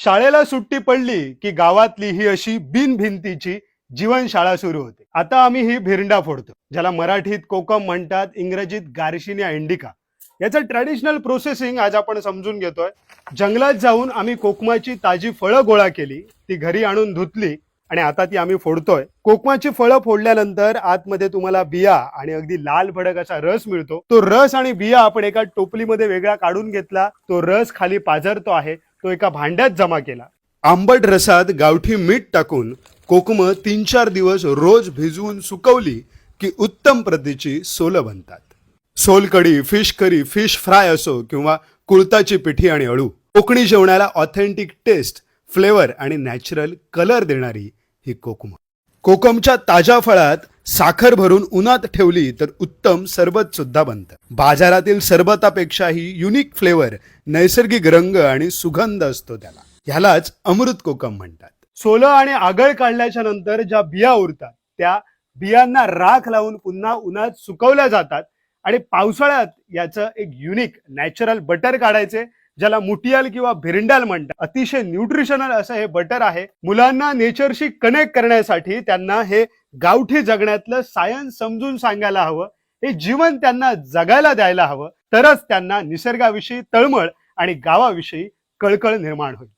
शाळेला सुट्टी पडली की गावातली ही अशी बिनभिंतीची जीवनशाळा सुरू होते. आता आम्ही ही भिरंडा फोडतो, ज्याला मराठीत कोकम म्हणतात, इंग्रजीत गार्शिनिया इंडिका. याचं ट्रॅडिशनल प्रोसेसिंग आज आपण समजून घेतोय. जंगलात जाऊन आम्ही कोकमाची ताजी फळं गोळा केली, ती घरी आणून धुतली आणि आता ती आम्ही फोडतोय. कोकमाची फळं फोडल्यानंतर आतमध्ये तुम्हाला बिया आणि अगदी लाल भडक असा रस मिळतो. तो रस आणि बिया आपण एका टोपलीमध्ये वेगळा काढून घेतला. तो रस खाली पाझरतो आहे, तो एका भांड्यात जमा केला. आंबट रसात गावठी मीठ टाकून कोकम 3-4 दिवस रोज भिजवून सुकवली की उत्तम प्रतीची सोलं बनतात. Solkadhi, fish curry, fish fry असो किंवा कुळताची पिठी आणि अळू, कोकणी जेवणाला ऑथेंटिक टेस्ट, फ्लेवर आणि नॅचरल कलर देणारी ही कोकम. कोकमच्या ताज्या फळात साखर भरून उन्हात ठेवली तर उत्तम सरबत सुद्धा बनतं. बाजारातील सरबतापेक्षाही युनिक फ्लेवर, नैसर्गिक रंग आणि सुगंध असतो त्याला. ह्यालाच अमृत कोकम म्हणतात. सोलं आणि आगळ काढल्याच्या नंतर ज्या बिया उरतात त्या बियांना राख लावून पुन्हा उन्हात सुकवल्या जातात आणि पावसाळ्यात याचं एक युनिक नॅचरल बटर काढायचे, ज्याला मुटियाल किंवा भिरंडाल म्हणतात. अतिशय न्यूट्रिशनल असं हे बटर आहे. मुलांना नेचरशी कनेक्ट करण्यासाठी त्यांना हे गावठी जगण्यातलं सायन्स समजून सांगायला हवं. हे जीवन त्यांना जगायला द्यायला हवं, तरच त्यांना निसर्गाविषयी तळमळ आणि गावाविषयी कळकळ निर्माण होईल.